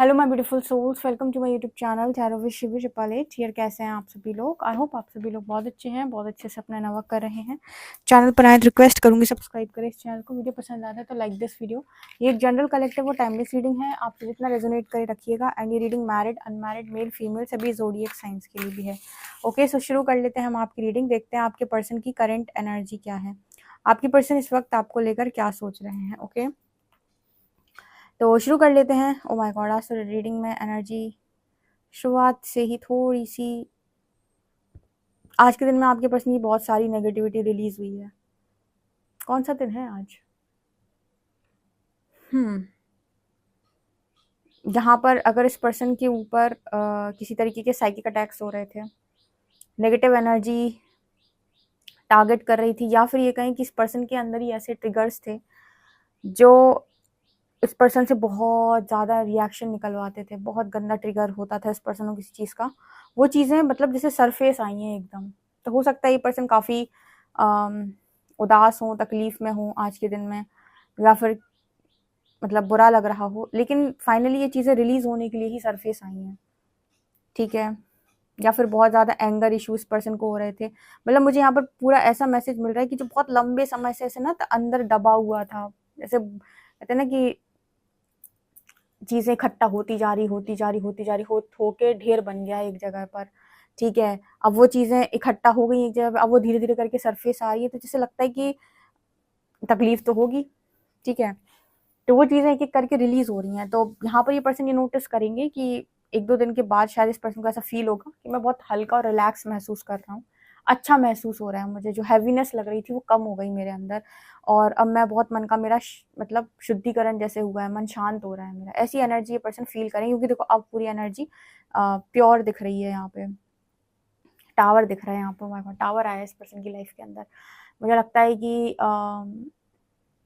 Hello my beautiful souls, welcome to my YouTube channel tarot with Shivi शिपालेट। Here कैसे हैं आप सभी लोग? आई होप आप सभी लोग बहुत अच्छे हैं, बहुत अच्छे से अपना नवा कर रहे हैं। चैनल पर आए तो रिक्वेस्ट करूंगी सब्सक्राइब करें इस चैनल को। वीडियो पसंद आता है तो लाइक दिस वीडियो। ये एक जनरल कलेक्टिव और टाइमलेस रीडिंग है, आप जितना रेजोनेट करे रखिएगा। एंड ये reading married unmarried male female सभी ज़ोडिएक साइंस के लिए भी है। ओके, सो शुरू कर लेते हैं हम आपकी रीडिंग। देखते हैं आपके पर्सन की करंट एनर्जी क्या है, आपकी पर्सन इस वक्त आपको लेकर क्या सोच रहे हैं। ओके, तो शुरू कर लेते हैं। ओ माय गॉड, आज तो रीडिंग में एनर्जी शुरुआत से ही थोड़ी सी, आज के दिन में आपके पर्सन की बहुत सारी नेगेटिविटी रिलीज हुई है। कौन सा दिन है आज? जहाँ पर अगर इस पर्सन के ऊपर किसी तरीके के साइकिक अटैक्स हो रहे थे, नेगेटिव एनर्जी टारगेट कर रही थी, या फिर ये कहें कि इस पर्सन के अंदर ही ऐसे ट्रिगर्स थे जो इस पर्सन से बहुत ज़्यादा रिएक्शन निकलवाते थे। बहुत गंदा ट्रिगर होता था इस पर्सन को किसी चीज़ का। वो चीज़ें मतलब जैसे सरफेस आई हैं एकदम। तो हो सकता है ये पर्सन काफ़ी उदास हो, तकलीफ में हो आज के दिन में, या फिर मतलब बुरा लग रहा हो, लेकिन फाइनली ये चीज़ें रिलीज होने के लिए ही सरफेस आई हैं। ठीक है, या फिर बहुत ज़्यादा एंगर इश्यूज पर्सन को हो रहे थे। मतलब मुझे यहाँ पर पूरा ऐसा मैसेज मिल रहा है कि जो बहुत लंबे समय से ऐसे ना अंदर दबा हुआ था, जैसे कहते हैं ना कि चीज़ें इकट्ठा होती जा रही होके ढेर बन गया एक जगह पर। ठीक है, अब वो चीज़ें इकट्ठा हो गई एक जगह पर, अब वो धीरे धीरे करके सरफेस आ रही है, तो जैसे लगता है कि तकलीफ तो होगी। ठीक है, तो वो चीज़ें एक एक करके रिलीज हो रही हैं। तो यहाँ पर ये पर्सन ये नोटिस करेंगे कि एक दो दिन के बाद शायद इस पर्सन को ऐसा फील होगा कि मैं बहुत हल्का और रिलैक्स महसूस कर रहा हूँ, अच्छा महसूस हो रहा है मुझे, जो हैवीनेस लग रही थी वो कम हो गई मेरे अंदर, और अब मैं बहुत मन का मेरा मतलब शुद्धिकरण जैसे हुआ है, मन शांत हो रहा है मेरा। ऐसी एनर्जी ये पर्सन फील करें, क्योंकि देखो अब पूरी एनर्जी प्योर दिख रही है। यहाँ पे टावर दिख रहा है, यहाँ पर टावर आया है इस पर्सन की लाइफ के अंदर। मुझे लगता है कि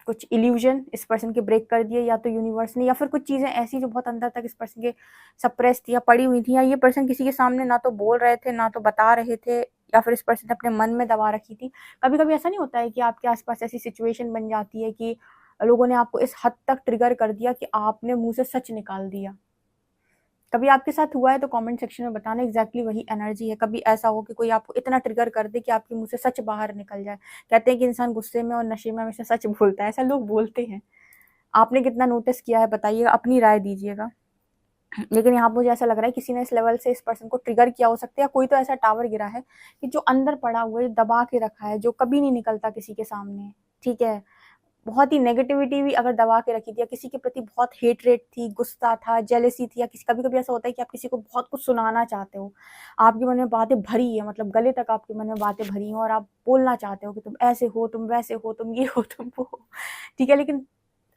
कुछ इल्यूजन इस पर्सन के ब्रेक कर दिए, या तो यूनिवर्स ने, या फिर कुछ चीज़ें ऐसी जो बहुत अंदर तक इस पर्सन के सप्रेस थी या पड़ी हुई थी, या ये पर्सन किसी के सामने ना तो बोल रहे थे ना तो बता रहे थे, या फिर इस पर्सन ने अपने मन में दबा रखी थी। कभी कभी ऐसा नहीं होता है कि आपके आसपास ऐसी सिचुएशन बन जाती है कि लोगों ने आपको इस हद तक ट्रिगर कर दिया कि आपने मुंह से सच निकाल दिया। कभी आपके साथ हुआ है तो कमेंट सेक्शन में बताना। एग्जैक्टली वही एनर्जी है। कभी ऐसा हो कि कोई आपको इतना ट्रिगर कर दे कि आपके मुंह से सच बाहर निकल जाए। कहते हैं कि इंसान गुस्से में और नशे में हमेशा सच बोलता है, ऐसा लोग बोलते हैं। आपने कितना नोटिस किया है बताइएगा, अपनी राय दीजिएगा। लेकिन यहाँ मुझे ऐसा लग रहा है किसी ने इस लेवल से इस पर्सन को ट्रिगर किया हो सकता है, या कोई तो ऐसा टावर गिरा है कि जो अंदर पड़ा हुआ है, दबा के रखा है, जो कभी नहीं निकलता किसी के सामने। ठीक है, बहुत ही नेगेटिविटी भी अगर दबा के रखी थी, या किसी के प्रति बहुत हेटरेट थी, गुस्सा था, जेलेसी थी, या किसी कभी कभी ऐसा होता है कि आप किसी को बहुत कुछ सुनाना चाहते हो, आपके मन में बातें भरी है, मतलब गले तक आपके मन में बातें भरी हैं, और आप बोलना चाहते हो कि तुम ऐसे हो, तुम वैसे हो, तुम ये हो, तुम वो हो। ठीक है, लेकिन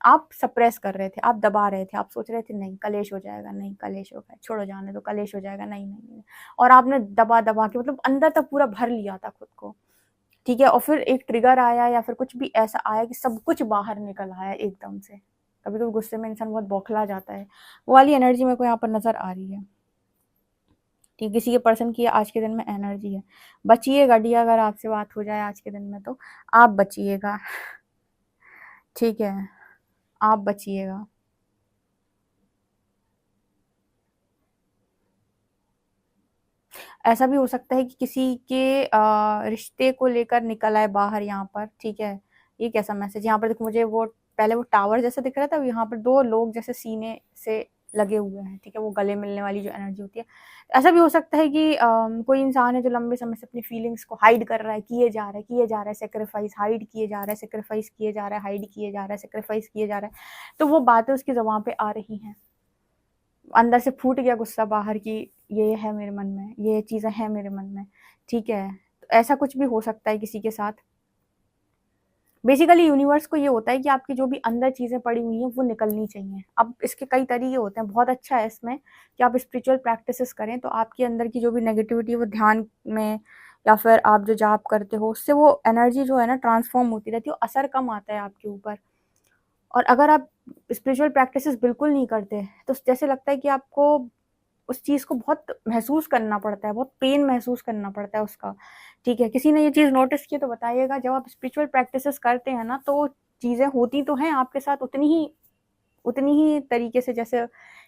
आप सप्रेस कर रहे थे, आप दबा रहे थे, आप सोच रहे थे नहीं कलेश हो जाएगा, नहीं कलेश होगा, छोड़ो जाने दो, कलेश हो जाएगा, नहीं नहीं नहीं, और आपने दबा दबा के मतलब अंदर तक पूरा भर लिया था खुद को। ठीक है, और फिर एक ट्रिगर आया या फिर कुछ भी ऐसा आया कि सब कुछ बाहर निकल आया एकदम से। कभी कभी गुस्से में इंसान बहुत बौखला जाता है, वो वाली एनर्जी मेरे को यहाँ पर नजर आ रही है। ठीक, किसी के पर्सन की आज के दिन में एनर्जी है। बचिएगा डिया, अगर आपसे बात हो जाए आज के दिन में तो आप बचिएगा। ठीक है, आप बचिएगा। ऐसा भी हो सकता है कि किसी के रिश्ते को लेकर निकल आए बाहर यहाँ पर। ठीक है, ये कैसा मैसेज यहाँ पर देखो, मुझे वो पहले वो टावर जैसा दिख रहा था, यहाँ पर दो लोग जैसे सीने से लगे हुए हैं। ठीक है, वो गले मिलने वाली जो एनर्जी होती है। ऐसा भी हो सकता है कि कोई इंसान है जो लंबे समय से अपनी फीलिंग्स को हाइड कर रहा है, किए जा रहा है सेक्रीफाइस, हाइड किए जा रहा है, सेक्रीफाइस किए जा रहा है, हाइड किए जा रहा है, सेक्रीफाइस किए जा रहा है। तो वो बातें उसकी ज़बान पे आ रही हैं, अंदर से फूट गया गुस्सा बाहर की, ये है मेरे मन में, ये चीज़ें हैं मेरे मन में। ठीक है, तो ऐसा कुछ भी हो सकता है किसी के साथ। बेसिकली यूनिवर्स को ये होता है कि आपकी जो भी अंदर चीज़ें पड़ी हुई हैं वो निकलनी चाहिए। अब इसके कई तरीके होते हैं, बहुत अच्छा है इसमें कि आप स्पिरिचुअल प्रैक्टिसेस करें तो आपके अंदर की जो भी नेगेटिविटी है वो ध्यान में, या फिर आप जो जाप करते हो उससे वो एनर्जी जो है ना ट्रांसफॉर्म होती रहती है, असर कम आता है आपके ऊपर। और अगर आप स्पिरिचुअल प्रैक्टिसेस बिल्कुल नहीं करते तो जैसे लगता है कि आपको उस चीज़ को बहुत महसूस करना पड़ता है, बहुत पेन महसूस करना पड़ता है उसका। ठीक है, किसी ने ये चीज़ नोटिस की तो बताइएगा। जब आप स्पिरिचुअल प्रैक्टिसेस करते हैं ना तो चीज़ें होती तो हैं आपके साथ उतनी ही उतनी ही तरीके से जैसे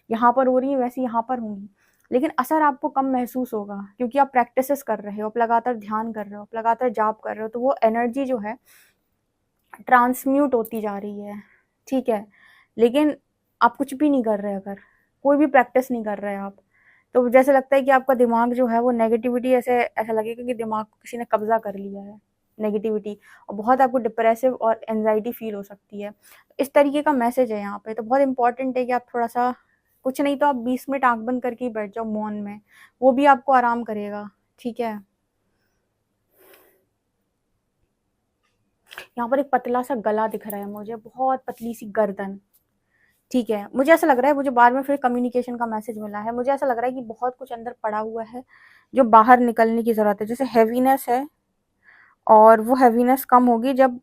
यहाँ पर हो रही है वैसे यहाँ पर होंगी, लेकिन असर आपको कम महसूस होगा क्योंकि आप प्रैक्टिसेस कर रहे हो, आप लगातार ध्यान कर रहे हो, आप लगातार जाप कर रहे हो, तो वो एनर्जी जो है ट्रांसम्यूट होती जा रही है, ठीक है। लेकिन आप कुछ भी नहीं कर रहे, अगर कोई भी प्रैक्टिस नहीं कर रहे आप, तो जैसे लगता है कि आपका दिमाग जो है वो नेगेटिविटी, ऐसा लगेगा कि दिमाग को किसी ने कब्जा कर लिया है, नेगेटिविटी, और बहुत आपको डिप्रेसिव और एंजाइटी फील हो सकती है। इस तरीके का मैसेज है यहाँ पे, तो बहुत इंपॉर्टेंट है कि आप थोड़ा सा, कुछ नहीं तो आप 20 मिनट आंख बंद करके ही बैठ जाओ मौन में, वो भी आपको आराम करेगा, ठीक है। यहाँ पर एक पतला सा गला दिख रहा है मुझे, बहुत पतली सी गर्दन, ठीक है। मुझे ऐसा लग रहा है, मुझे बाद में फिर कम्युनिकेशन का मैसेज मिला है, मुझे ऐसा लग रहा है कि बहुत कुछ अंदर पड़ा हुआ है जो बाहर निकलने की ज़रूरत है। जैसे हैवीनेस है, और वो हैवीनेस कम होगी जब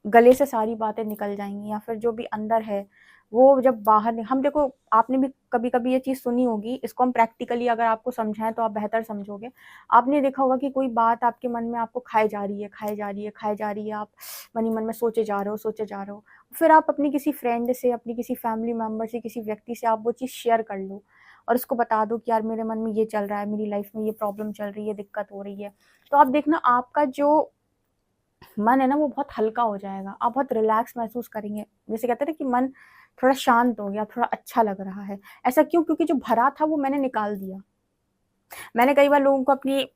गले से सारी बातें निकल जाएंगी, या फिर जो भी अंदर है वो जब बाहर हम देखो, आपने भी कभी कभी ये चीज़ सुनी होगी, इसको हम प्रैक्टिकली अगर आपको समझाएं तो आप बेहतर समझोगे। आपने देखा होगा कि कोई बात आपके मन में आपको खाए जा रही है, खाए जा रही है, खाए जा रही है, आप मन ही मन में सोचे जा रहे हो, सोचे जा रहे हो, फिर आप अपनी किसी फ्रेंड से, अपनी किसी फैमिली मेम्बर से, किसी व्यक्ति से आप वो चीज़ शेयर कर लो और उसको बता दो कि यार मेरे मन में ये चल रहा है, मेरी लाइफ में ये प्रॉब्लम चल रही है, दिक्कत हो रही है। तो आप देखना आपका जो मन है ना वो बहुत हल्का हो जाएगा, आप बहुत रिलैक्स महसूस करेंगे, जैसे कहते हैं ना कि मन थोड़ा शांत हो गया, थोड़ा अच्छा लग रहा है। ऐसा क्यों? क्योंकि जो भरा था वो मैंने निकाल दिया। मैंने कई बार लोगों को अपनी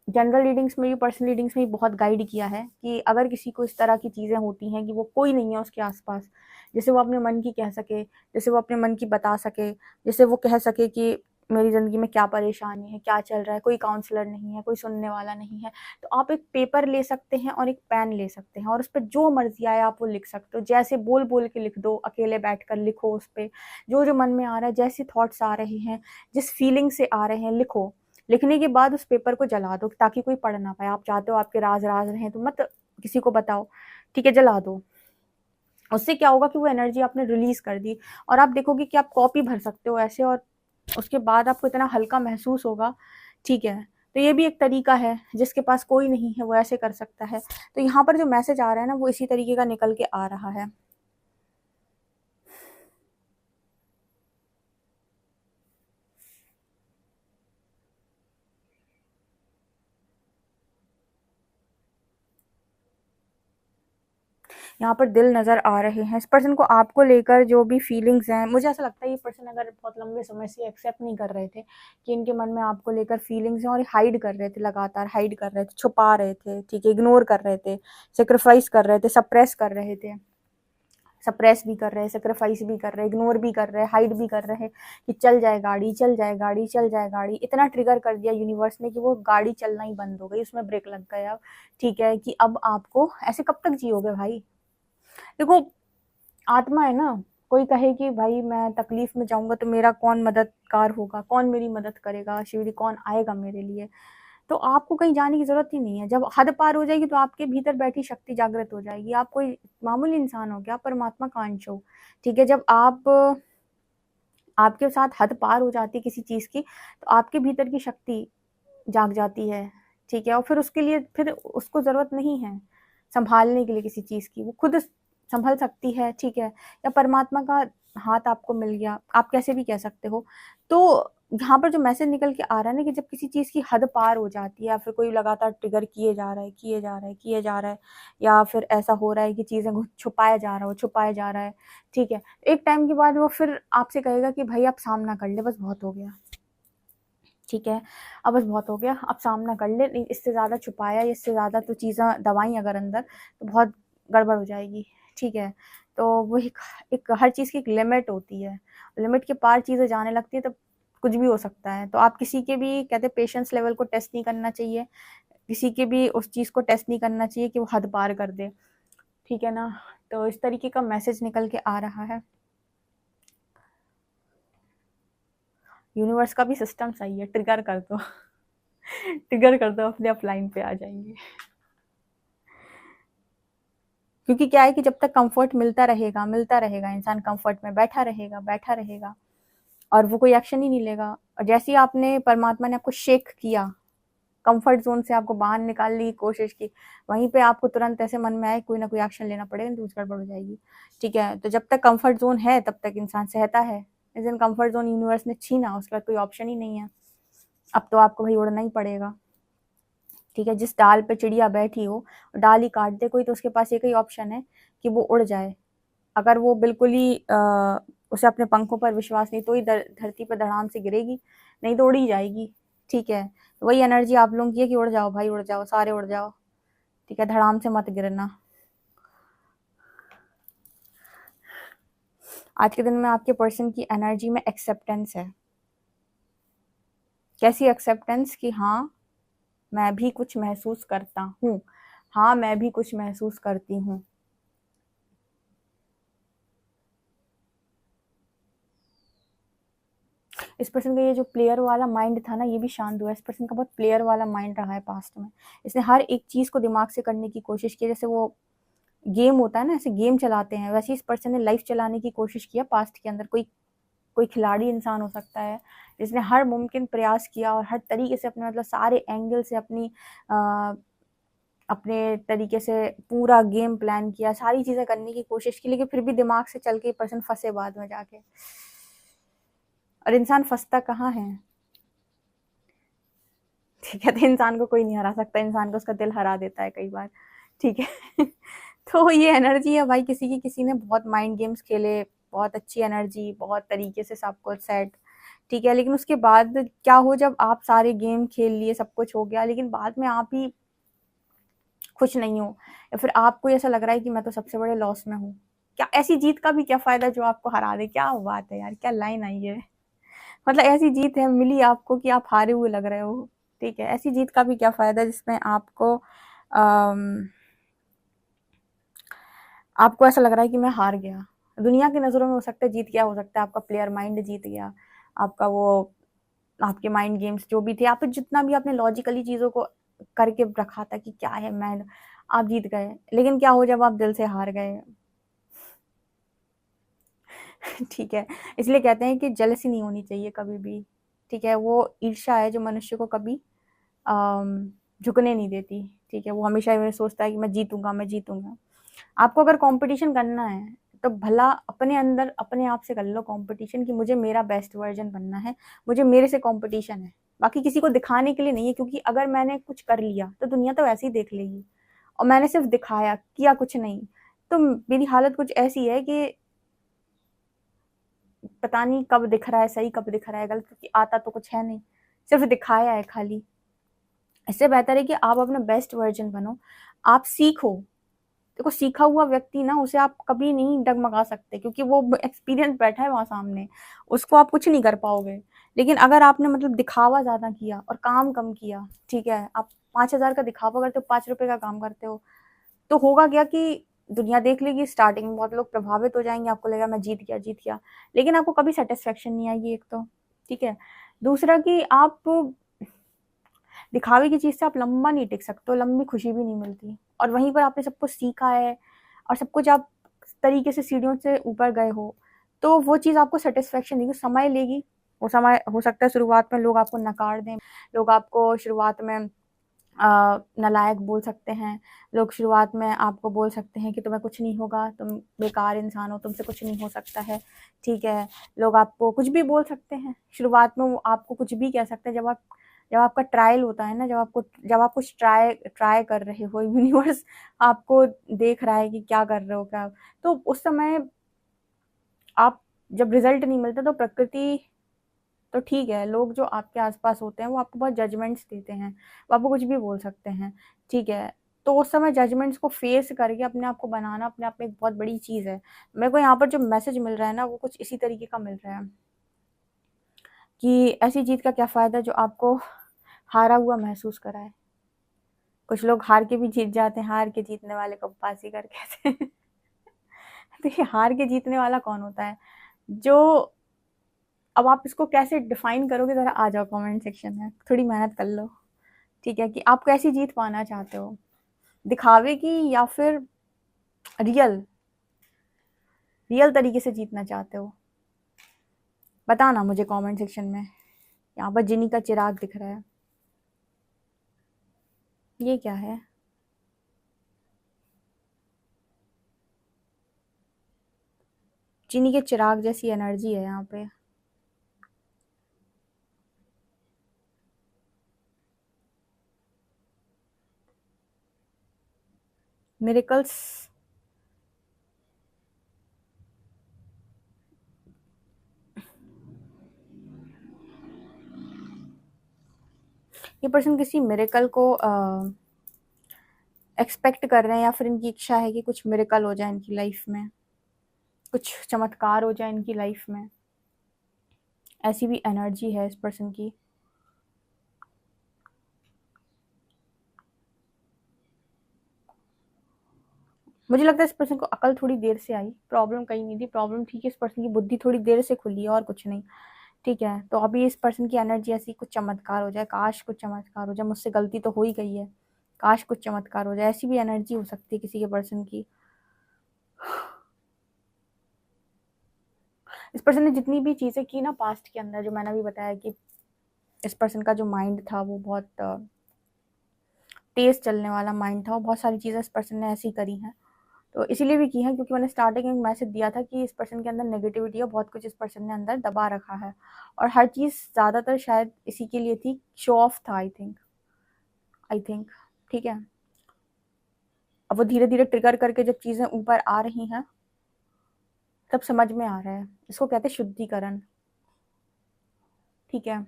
जनरल रीडिंग्स में भी, पर्सनल रीडिंग्स में भी बहुत गाइड किया है कि अगर किसी को इस तरह की चीज़ें होती हैं कि वो कोई नहीं है उसके आसपास, जैसे वो अपने मन की कह सके, जैसे वो अपने मन की बता सके, जैसे वो कह सके कि मेरी ज़िंदगी में क्या परेशानी है, क्या चल रहा है, कोई काउंसलर नहीं है, कोई सुनने वाला नहीं है, तो आप एक पेपर ले सकते हैं और एक पेन ले सकते हैं और उस पर जो मर्जी आए आप वो लिख सकते हो। जैसे बोल बोल के लिख दो, अकेले बैठ कर लिखो, उस पर जो जो मन में आ रहा है, जैसे थॉट्स आ रहे हैं, जिस फीलिंग से आ रहे हैं लिखो। लिखने के बाद उस पेपर को जला दो ताकि कोई पढ़ ना पाए। आप चाहते हो आपके राज राज रहें तो मत किसी को बताओ, ठीक है, जला दो। उससे क्या होगा कि वो एनर्जी आपने रिलीज कर दी और आप देखोगे कि आप कॉपी भर सकते हो ऐसे, और उसके बाद आपको इतना हल्का महसूस होगा, ठीक है। तो ये भी एक तरीका है, जिसके पास कोई नहीं है वो ऐसे कर सकता है। तो यहाँ पर जो मैसेज आ रहा है ना वो इसी तरीके का निकल के आ रहा है। यहाँ पर दिल नज़र आ रहे हैं। इस पर्सन को आपको लेकर जो भी फीलिंग्स हैं, मुझे ऐसा लगता है ये पर्सन अगर बहुत लंबे समय से एक्सेप्ट नहीं कर रहे थे कि इनके मन में आपको लेकर फीलिंग्स हैं और हाइड कर रहे थे, लगातार हाइड कर रहे थे, छुपा रहे थे, ठीक है, इग्नोर कर रहे थे, सेक्रीफाइस कर रहे थे, सप्रेस कर रहे थे, सप्रेस भी कर रहे हैं, सेक्रीफाइस भी कर रहे हैं, इग्नोर भी कर रहे हैं, हाइड भी कर रहे हैं कि चल जाए गाड़ी, चल जाए गाड़ी, चल जाए गाड़ी। इतना ट्रिगर कर दिया यूनिवर्स ने कि वो गाड़ी चलना ही बंद हो गई, उसमें ब्रेक लग गया, ठीक है, कि अब आपको ऐसे कब तक जियोगे भाई। देखो, आत्मा है ना, कोई कहे कि भाई मैं तकलीफ में जाऊंगा तो मेरा कौन मददगार होगा, कौन मेरी मदद करेगा, शिवरी कौन आएगा मेरे लिए। तो आपको कहीं जाने की जरूरत ही नहीं है। जब हद पार हो जाएगी तो आपके भीतर बैठी शक्ति जागृत हो जाएगी। आप कोई मामूली इंसान हो क्या, परमात्मा का अंश हो, ठीक है। जब आप आपके साथ हद पार हो जाती है किसी चीज की तो आपके भीतर की शक्ति जाग जाती है, ठीक है। और फिर उसके लिए फिर उसको जरूरत नहीं है संभालने के लिए किसी चीज की, वो खुद संभल सकती है, ठीक है। या परमात्मा का हाथ आपको मिल गया, आप कैसे भी कह सकते हो। तो यहाँ पर जो मैसेज निकल के आ रहा है ना कि जब किसी चीज की हद पार हो जाती है या फिर कोई लगातार ट्रिगर किए जा रहा है, किए जा रहा है, किए जा रहा है, या फिर ऐसा हो रहा है कि चीजें छुपाया जा रहा हो, छुपाया जा रहा है, ठीक है, एक टाइम के बाद वो फिर आपसे कहेगा कि भाई आप सामना कर ले, बस बहुत हो गया, ठीक है, अब बस बहुत हो गया, अब सामना कर ले, नहीं इससे ज़्यादा छुपाया, इससे ज़्यादा तो चीज़ें दवाई अगर अंदर तो बहुत गड़बड़ हो जाएगी, ठीक है। तो वो एक हर चीज़ की एक लिमिट होती है, लिमिट के पार चीज़ें जाने लगती है तब कुछ भी हो सकता है। तो आप किसी के भी कहते पेशेंस लेवल को टेस्ट नहीं करना चाहिए, किसी के भी उस चीज़ को टेस्ट नहीं करना चाहिए कि वो हद पार कर दे, ठीक है ना। तो इस तरीके का मैसेज निकल के आ रहा है। यूनिवर्स का भी सिस्टम सही है, ट्रिगर कर दो ट्रिगर कर दो, अपने आप लाइन पे आ जाएंगे। क्योंकि क्या है कि जब तक कंफर्ट मिलता रहेगा, इंसान कंफर्ट में बैठा रहेगा, बैठा रहेगा और वो कोई एक्शन ही नहीं लेगा। और जैसे ही आपने परमात्मा ने आपको शेक किया, कंफर्ट जोन से आपको बाहर निकालने की कोशिश की, वहीं पे आपको तुरंत ऐसे मन में आए कोई ना कोई एक्शन लेना पड़ेगा, तो गड़बड़ हो जाएगी। ठीक है, तो जब तक कंफर्ट जोन है तब तक इंसान सहता है, इस दिन कंफर्ट जोन यूनिवर्स ने छीना, उसके बाद कोई ऑप्शन ही नहीं है, अब तो आपको भाई उड़ना ही पड़ेगा। ठीक है, जिस डाल पे चिड़िया बैठी हो, डाल ही काट दे कोई, तो उसके पास एक ही ऑप्शन है कि वो उड़ जाए। अगर वो बिल्कुल ही उसे अपने पंखों पर विश्वास नहीं, तो ही धरती पर धड़ाम से गिरेगी, नहीं तो उड़ ही जाएगी। ठीक है, वही एनर्जी आप लोगों की है कि उड़ जाओ भाई, उड़ जाओ, सारे उड़ जाओ। ठीक है, धड़ाम से मत गिरना। आज के दिन में आपके पर्सन की एनर्जी में एक्सेप्टेंस है। कैसी एक्सेप्टेंस? कि हाँ मैं भी कुछ महसूस करता हूँ, हाँ मैं भी कुछ महसूस करती हूँ। इस पर्सन का ये जो प्लेयर वाला माइंड था ना, ये भी शांत हुआ। इस पर्सन का बहुत प्लेयर वाला माइंड रहा है पास्ट में। इसने हर एक चीज को दिमाग से करने की कोशिश की, जैसे वो गेम होता है ना, ऐसे गेम चलाते हैं, वैसे इस पर्सन ने लाइफ चलाने की कोशिश किया पास्ट के अंदर। कोई खिलाड़ी इंसान हो सकता है जिसने हर मुमकिन प्रयास किया और हर तरीके से अपने, मतलब सारे एंगल से अपने तरीके से पूरा गेम प्लान किया, सारी चीजें करने की कोशिश की, लेकिन फिर भी दिमाग से चल के पर्सन फंसे बाद में जाके। और इंसान फंसता कहाँ है? ठीक है, तो इंसान को कोई नहीं हरा सकता, इंसान को उसका दिल हरा देता है कई बार। ठीक है तो ये एनर्जी है भाई, किसी ने बहुत माइंड गेम्स खेले, बहुत अच्छी एनर्जी, बहुत तरीके से सब कुछ सेट। ठीक है, लेकिन उसके बाद क्या हो, जब आप सारे गेम खेल लिए, सब कुछ हो गया, लेकिन बाद में आप ही खुश नहीं हो, या फिर आपको ऐसा लग रहा है कि मैं तो सबसे बड़े लॉस में हूँ। क्या ऐसी जीत का भी क्या फायदा जो आपको हरा दे? क्या बात है यार, क्या लाइन आई है। मतलब ऐसी जीत है मिली आपको कि आप हारे हुए लग रहे हो। ठीक है, ऐसी जीत का भी क्या फायदा जिसमें आपको ऐसा लग रहा है कि मैं हार गया। दुनिया की नज़रों में हो सकता है जीत गया, हो सकता है आपका प्लेयर माइंड जीत गया, आपका वो आपके माइंड गेम्स जो भी थे, आप जितना भी आपने लॉजिकली चीज़ों को करके रखा था कि क्या है, मैं आप जीत गए, लेकिन क्या हो जब आप दिल से हार गए। ठीक है, इसलिए कहते हैं कि जेलसी नहीं होनी चाहिए कभी भी। ठीक है, वो ईर्ष्या है जो मनुष्य को कभी झुकने नहीं देती। ठीक है, वो हमेशा ये सोचता है कि मैं जीतूंगा, मैं जीतूंगा। आपको अगर कंपटीशन करना है तो भला अपने अंदर अपने आप से कर लो कंपटीशन, कि मुझे मेरा बेस्ट वर्जन बनना है, मुझे मेरे से कंपटीशन है, बाकी किसी को दिखाने के लिए नहीं है। क्योंकि अगर मैंने कुछ कर लिया तो दुनिया तो ऐसे ही देख लेगी, और मैंने सिर्फ दिखाया, किया कुछ नहीं, तो मेरी हालत कुछ ऐसी है कि पता नहीं कब दिख रहा है सही, कब दिख रहा है गलत, क्योंकि आता तो कुछ है नहीं, सिर्फ दिखाया है खाली। इससे बेहतर है कि आप अपना बेस्ट वर्जन बनो, आप सीखो। देखो, सीखा हुआ व्यक्ति ना, उसे आप कभी नहीं डगमगा सकते, क्योंकि वो एक्सपीरियंस बैठा है वहां सामने, उसको आप कुछ नहीं कर पाओगे। लेकिन अगर आपने मतलब दिखावा ज्यादा किया और काम कम किया, ठीक है, आप 5,000 का दिखावा करते हो, 5 रुपए का काम करते हो, तो होगा क्या कि दुनिया देख लेगी, स्टार्टिंग में बहुत लोग प्रभावित हो जाएंगे, आपको लगेगा मैं जीत गया, जीत गया, लेकिन आपको कभी सेटिस्फेक्शन नहीं आएगी, एक तो। ठीक है, दूसरा कि आप दिखावे की चीज से आप लंबा नहीं टिक सकते हो, लंबी खुशी भी नहीं मिलती। और वहीं पर आपने सब कुछ सीखा है और सब कुछ आप तरीके से सीढ़ियों से ऊपर गए हो, तो वो चीज़ आपको सेटिस्फेक्शन देगी, समय लेगी। वो समय हो सकता है शुरुआत में लोग आपको नकार दें, लोग आपको शुरुआत में नालायक बोल सकते हैं, लोग शुरुआत में आपको बोल सकते हैं कि तुम्हें कुछ नहीं होगा, तुम बेकार इंसान हो, तुमसे कुछ नहीं हो सकता है। ठीक है, लोग आपको कुछ भी बोल सकते हैं शुरुआत में, वो आपको कुछ भी कह सकते हैं। जब आपका ट्रायल होता है ना, जब आप कुछ ट्राई कर रहे हो, यूनिवर्स आपको देख रहा है कि क्या कर रहे हो क्या, तो उस समय आप जब रिजल्ट नहीं मिलता तो प्रकृति, तो ठीक है, लोग जो आपके आसपास होते हैं वो आपको बहुत जजमेंट्स देते हैं, वो आपको कुछ भी बोल सकते हैं। ठीक है, तो उस समय जजमेंट्स को फेस करके अपने आप को बनाना अपने आप में एक बहुत बड़ी चीज़ है। मेरे को यहाँ पर जो मैसेज मिल रहा है ना, वो कुछ इसी तरीके का मिल रहा है कि ऐसी जीत का क्या फ़ायदा जो आपको हारा हुआ महसूस कराए। कुछ लोग हार के भी जीत जाते हैं, हार के जीतने वाले को बाजीगर कहते हैं। तो ये हार के जीतने वाला कौन होता है? जो, अब आप इसको कैसे डिफाइन करोगे, ज़रा आ जाओ कमेंट सेक्शन में, थोड़ी मेहनत कर लो। ठीक है, कि आप कैसी जीत पाना चाहते हो, दिखावे की या फिर रियल रियल तरीके से जीतना चाहते हो? बताना मुझे कमेंट सेक्शन में। यहाँ पर जिनी का चिराग दिख रहा है। ये क्या है? चीनी के चिराग जैसी एनर्जी है यहाँ पे। मिरेकल्स। ये पर्सन किसी मिरेकल को एक्सपेक्ट कर रहे हैं, या फिर इनकी इच्छा है कि कुछ मिरेकल हो जाए इनकी लाइफ में, कुछ चमत्कार हो जाए इनकी लाइफ में। ऐसी भी एनर्जी है इस पर्सन की। मुझे लगता है इस पर्सन को अकल थोड़ी देर से आई, प्रॉब्लम कहीं नहीं थी, प्रॉब्लम थी कि इस पर्सन की बुद्धि थोड़ी देर से खुली है और कुछ नहीं। ठीक है, तो अभी इस पर्सन की एनर्जी ऐसी, कुछ चमत्कार हो जाए, काश कुछ चमत्कार हो जाए, मुझसे गलती तो हो ही गई है, काश कुछ चमत्कार हो जाए, ऐसी भी एनर्जी हो सकती है किसी के पर्सन की। इस पर्सन ने जितनी भी चीज़ें की ना पास्ट के अंदर, जो मैंने अभी बताया कि इस पर्सन का जो माइंड था वो बहुत तेज चलने वाला माइंड था, और बहुत सारी चीज़ें इस पर्सन ने ऐसी करी हैं, तो इसीलिए भी की है क्योंकि मैंने स्टार्टिंग में मैसेज दिया था कि इस पर्सन के अंदर नेगेटिविटी है, बहुत कुछ इस पर्सन ने अंदर दबा रखा है, और हर चीज़ ज़्यादातर शायद इसी के लिए थी, शो ऑफ था। आई थिंक ठीक है। अब वो धीरे धीरे ट्रिगर करके जब चीज़ें ऊपर आ रही हैं तब समझ में आ रहा है, इसको कहते हैं शुद्धिकरण। ठीक है,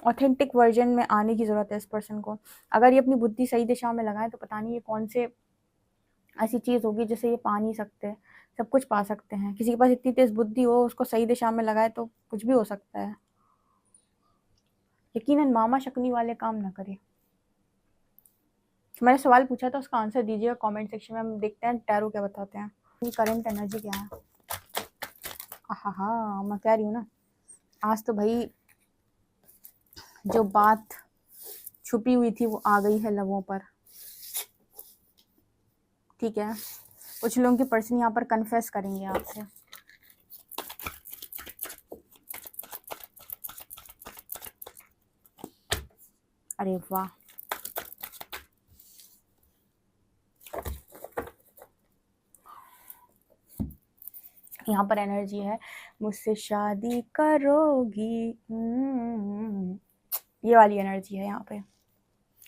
ऑथेंटिक वर्जन में आने की ज़रूरत है इस पर्सन को। अगर ये अपनी बुद्धि सही दिशा में लगाए तो पता नहीं ये कौन से ऐसी चीज़ होगी जिसे ये पा नहीं सकते, सब कुछ पा सकते हैं। किसी के पास इतनी तेज़ बुद्धि हो, उसको सही दिशा में लगाए तो कुछ भी हो सकता है। यकीनन मामा शकनी वाले काम ना करे। मैंने सवाल पूछा था, उसका आंसर दीजिएगा कमेंट सेक्शन में, हम देखते हैं टैरो क्या बताते हैं। करंट एनर्जी क्या है? हाँ, मैं कह रही हूँ ना, आज तो भाई जो बात छुपी हुई थी वो आ गई है लबों पर। ठीक है, कुछ लोगों के पर्सन यहाँ पर कन्फेस करेंगे आपसे। अरे वाह, यहाँ पर एनर्जी है, मुझसे शादी करोगी, ये वाली एनर्जी है यहाँ पे।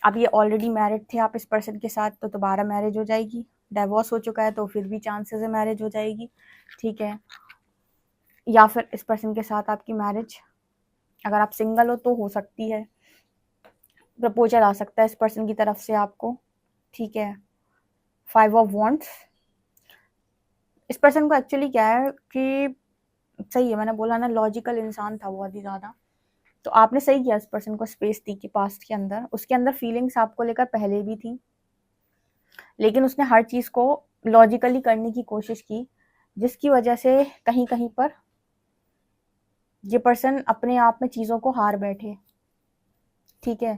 अब ये ऑलरेडी मैरिड थे आप इस पर्सन के साथ, तो दोबारा मैरिज हो जाएगी। डाइवोर्स हो चुका है तो फिर भी चांसेस है मैरिज हो जाएगी। ठीक है, या फिर इस पर्सन के साथ आपकी मैरिज, अगर आप सिंगल हो तो हो सकती है। प्रपोजल आ सकता है इस पर्सन की तरफ से आपको। ठीक है, 5 ऑफ वॉन्ड्स। इस पर्सन को एक्चुअली क्या है कि, सही है मैंने बोला ना, लॉजिकल इंसान था बहुत ही ज़्यादा, तो आपने सही किया इस पर्सन को स्पेस दी कि पास्ट के अंदर उसके अंदर फीलिंग्स आपको लेकर पहले भी थी, लेकिन उसने हर चीज़ को लॉजिकली करने की कोशिश की, जिसकी वजह से कहीं कहीं पर ये पर्सन अपने आप में चीज़ों को हार बैठे। ठीक है,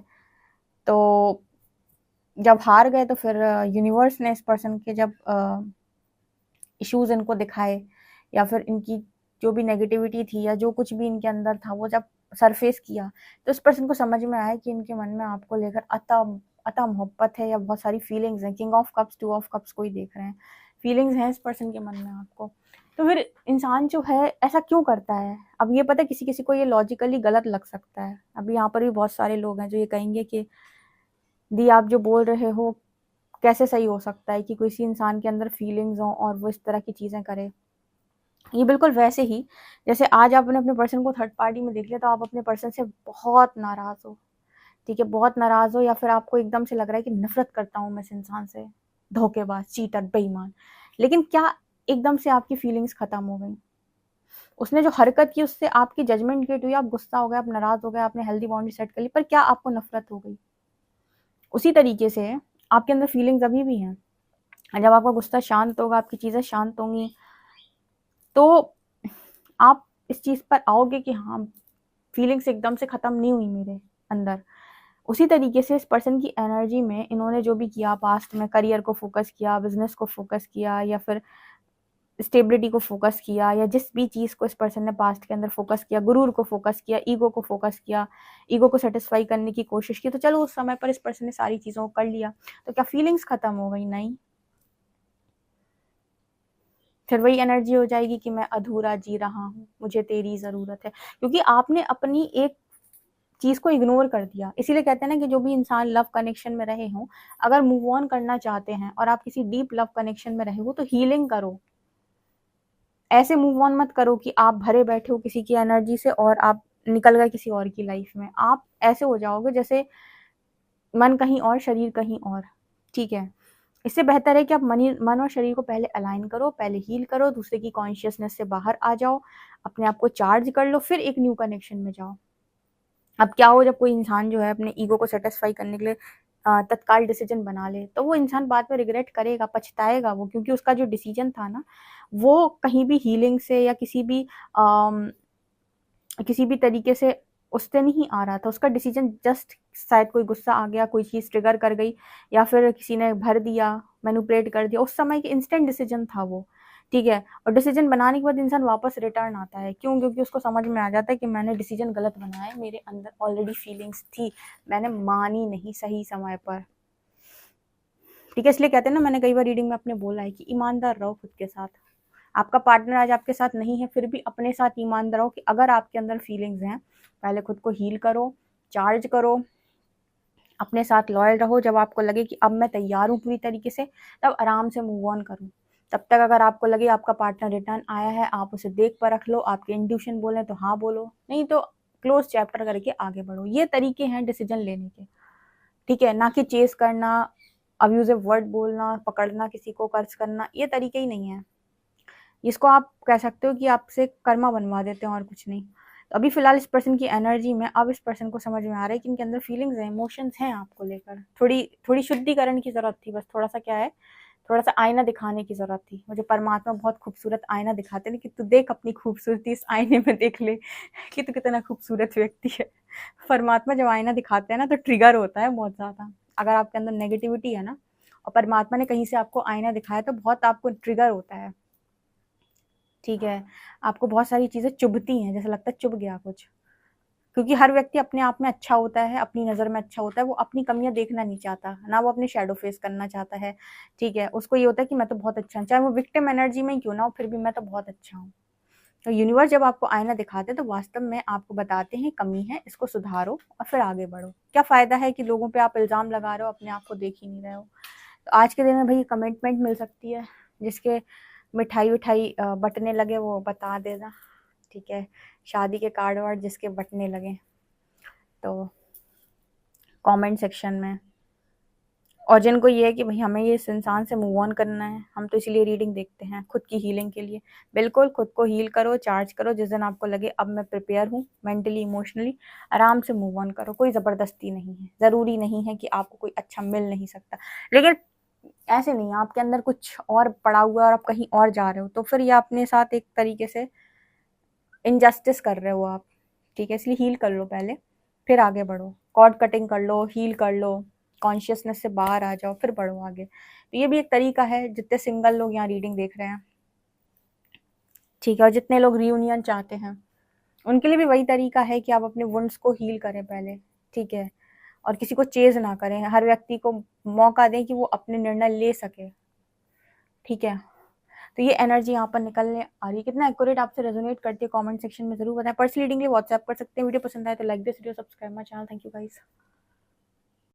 तो जब हार गए तो फिर यूनिवर्स ने इस पर्सन के जब इश्यूज इनको दिखाए, या फिर इनकी जो भी नेगेटिविटी थी या जो कुछ भी इनके अंदर था वो जब सरफेस किया, तो इस पर्सन को समझ में आया कि इनके मन में आपको लेकर अता मोहब्बत है, या बहुत सारी फीलिंग्स हैं। King of cups, 2 of cups को ही देख रहे हैं, फीलिंग्स हैं इस पर्सन के मन में आपको। तो फिर इंसान जो है ऐसा क्यों करता है? अब ये पता है किसी किसी को ये लॉजिकली गलत लग सकता है। अभी यहाँ पर भी बहुत सारे लोग हैं जो ये कहेंगे कि दी आप जो बोल रहे हो कैसे सही हो सकता है कि किसी इंसान के अंदर फीलिंग्स हो और वो इस तरह की चीज़ें करे। ये बिल्कुल वैसे ही जैसे आज आपने अपने पर्सन को थर्ड पार्टी में देख लिया, तो आप अपने पर्सन से बहुत नाराज़ हो। ठीक है, बहुत नाराज़ हो, या फिर आपको एकदम से लग रहा है कि नफरत करता हूँ मैं इस इंसान से, धोखेबाज, चीटर, बेईमान। लेकिन क्या एकदम से आपकी फीलिंग्स खत्म हो गई? उसने जो हरकत की उससे आपकी जजमेंट क्रिएट हुई, आप गुस्सा हो गए, आप नाराज़ हो गए, आपने हेल्दी बाउंड्री सेट कर ली, पर क्या आपको नफरत हो गई? उसी तरीके से आपके अंदर फीलिंग्स अभी भी हैं। जब आपका गुस्सा शांत होगा, आपकी चीज़ें शांत होंगी, तो आप इस चीज़ पर आओगे कि हाँ, फीलिंग्स एकदम से ख़त्म नहीं हुई मेरे अंदर। उसी तरीके से इस पर्सन की एनर्जी में इन्होंने जो भी किया पास्ट में, करियर को फोकस किया, बिजनेस को फोकस किया, या फिर स्टेबिलिटी को फोकस किया, या जिस भी चीज़ को इस पर्सन ने पास्ट के अंदर फोकस किया, गुरूर को फोकस किया, ईगो को फोकस किया, ईगो को सेटिस्फाई करने की कोशिश की, तो चलो उस समय पर इस पर्सन ने सारी चीज़ों को कर लिया, तो क्या फीलिंग्स खत्म हो गई? नहीं, फिर वही एनर्जी हो जाएगी कि मैं अधूरा जी रहा हूँ, मुझे तेरी ज़रूरत है, क्योंकि आपने अपनी एक चीज़ को इग्नोर कर दिया। इसीलिए कहते हैं ना कि जो भी इंसान लव कनेक्शन में रहे हों, अगर मूव ऑन करना चाहते हैं और आप किसी डीप लव कनेक्शन में रहे हो, तो हीलिंग करो। ऐसे मूव ऑन मत करो कि आप भरे बैठे हो किसी की एनर्जी से और आप निकल गए किसी और की लाइफ में। आप ऐसे हो जाओगे जैसे मन कहीं और, शरीर कहीं और, ठीक है? इससे बेहतर है कि आप मन और शरीर को पहले अलाइन करो, पहले हील करो, दूसरे की कॉन्शियसनेस से बाहर आ जाओ, अपने आप को चार्ज कर लो, फिर एक न्यू कनेक्शन में जाओ। अब क्या हो, जब कोई इंसान जो है अपने ईगो को सेटिस्फाई करने के लिए तत्काल डिसीजन बना ले, तो वो इंसान बाद में रिग्रेट करेगा, पछताएगा वो, क्योंकि उसका जो डिसीजन था ना, वो कहीं भी हीलिंग से या किसी भी तरीके से उससे नहीं आ रहा था। उसका डिसीजन जस्ट शायद कोई गुस्सा आ गया, कोई चीज़ ट्रिगर कर गई, या फिर किसी ने भर दिया, मैनिपुलेट कर दिया, उस समय के इंस्टेंट डिसीजन था वो, ठीक है? और डिसीजन बनाने के बाद इंसान वापस रिटर्न आता है, क्यों? क्योंकि उसको समझ में आ जाता है कि मैंने डिसीजन गलत बनाया, मेरे अंदर ऑलरेडी फीलिंग्स थी, मैंने मानी नहीं सही समय पर, ठीक है? इसलिए कहते हैं ना, मैंने कई बार रीडिंग में अपने बोला है कि ईमानदार रहो खुद के साथ। आपका पार्टनर आज आपके साथ नहीं है, फिर भी अपने साथ ईमानदार रहो कि अगर आपके अंदर फीलिंग्स हैं, पहले खुद को हील करो, चार्ज करो, अपने साथ लॉयल रहो। जब आपको लगे कि अब मैं तैयार हूँ पूरी तरीके से, तब आराम से मूव ऑन करो। तब तक अगर आपको लगे आपका पार्टनर रिटर्न आया है, आप उसे देख परख लो, आपके इंट्यूशन बोले तो हाँ बोलो, नहीं तो क्लोज चैप्टर करके आगे बढ़ो। ये तरीके हैं डिसीजन लेने के, ठीक है? ना कि चेस करना, अब्यूजिव वर्ड बोलना, पकड़ना, किसी को कर्ज करना, ये तरीके ही नहीं है। इसको आप कह सकते हो कि आपसे कर्मा बनवा देते हैं और कुछ नहीं। तो अभी फिलहाल इस पर्सन की एनर्जी में अब इस पर्सन को समझ में आ रहा है कि इनके अंदर फीलिंग्स हैं, इमोशंस हैं आपको लेकर। थोड़ी शुद्धिकरण की ज़रूरत थी, बस थोड़ा सा क्या है, थोड़ा सा आईना दिखाने की ज़रूरत थी। मुझे परमात्मा बहुत खूबसूरत आईना दिखाते हैं कि तू देख अपनी खूबसूरती, इस आईने में देख ले कि तू कितना खूबसूरत व्यक्ति है। परमात्मा जब आईना दिखाते हैं ना, तो ट्रिगर होता है बहुत ज़्यादा। अगर आपके अंदर नेगेटिविटी है ना, और परमात्मा ने कहीं से आपको आईना दिखाया, तो बहुत आपको ट्रिगर होता है, ठीक है? आपको बहुत सारी चीज़ें चुभती हैं, जैसे लगता है चुभ गया कुछ। क्योंकि हर व्यक्ति अपने आप में अच्छा होता है, अपनी नज़र में अच्छा होता है, वो अपनी कमियाँ देखना नहीं चाहता, ना वो अपने शैडो फेस करना चाहता है, ठीक है? उसको ये होता है कि मैं तो बहुत अच्छा हूँ, चाहे वो विक्टिम एनर्जी में ही क्यों ना हो, फिर भी मैं तो बहुत अच्छा हूँ। तो यूनिवर्स जब आपको आईना दिखाते हैं, तो वास्तव में आपको बताते हैं कमी है, इसको सुधारो और फिर आगे बढ़ो। क्या फ़ायदा है कि लोगों पे आप इल्ज़ाम लगा रहे हो, अपने आप को देख ही नहीं रहे हो? तो आज के दिन में भई कमिटमेंट मिल सकती है, जिसके मिठाई-विठाई बँटने लगे वो बता देना, ठीक है? शादी के कार्ड-वार्ड जिसके बँटने लगे, तो कमेंट सेक्शन में। और जिनको ये है कि भई हमें ये इस इंसान से मूव ऑन करना है, हम तो इसीलिए रीडिंग देखते हैं, खुद की हीलिंग के लिए। बिल्कुल खुद को हील करो, चार्ज करो, जिस दिन आपको लगे अब मैं प्रिपेयर हूँ मेंटली, इमोशनली, आराम से मूव ऑन करो। कोई ज़बरदस्ती नहीं है, ज़रूरी नहीं है कि आपको कोई अच्छा मिल नहीं सकता। लेकिन ऐसे नहीं है, आपके अंदर कुछ और पड़ा हुआ है और आप कहीं और जा रहे हो, तो फिर ये अपने साथ एक तरीके से इनजस्टिस कर रहे हो आप, ठीक है? इसलिए हील कर लो पहले, फिर आगे बढ़ो। कॉर्ड कटिंग कर लो, हील कर लो, कॉन्शियसनेस से बाहर आ जाओ, फिर बढ़ो आगे। तो ये भी एक तरीका है, जितने सिंगल लोग यहाँ रीडिंग देख रहे हैं, ठीक है? और जितने लोग रियूनियन चाहते हैं, उनके लिए भी वही तरीका है कि आप अपने वुंड्स को हील करें पहले, ठीक है? और किसी को चेज़ ना करें, हर व्यक्ति को मौका दें कि वो अपने निर्णय ले सके, ठीक है? तो ये एनर्जी यहाँ पर निकलने आ रही है। कितना एक्यूरेट आपसे रेजोनेट करती है, कमेंट सेक्शन में ज़रूर बताएं। पर्सनल रीडिंग के लिए व्हाट्सएप कर सकते हैं। वीडियो पसंद आए तो like this video, subscribe my channel. Thank you guys.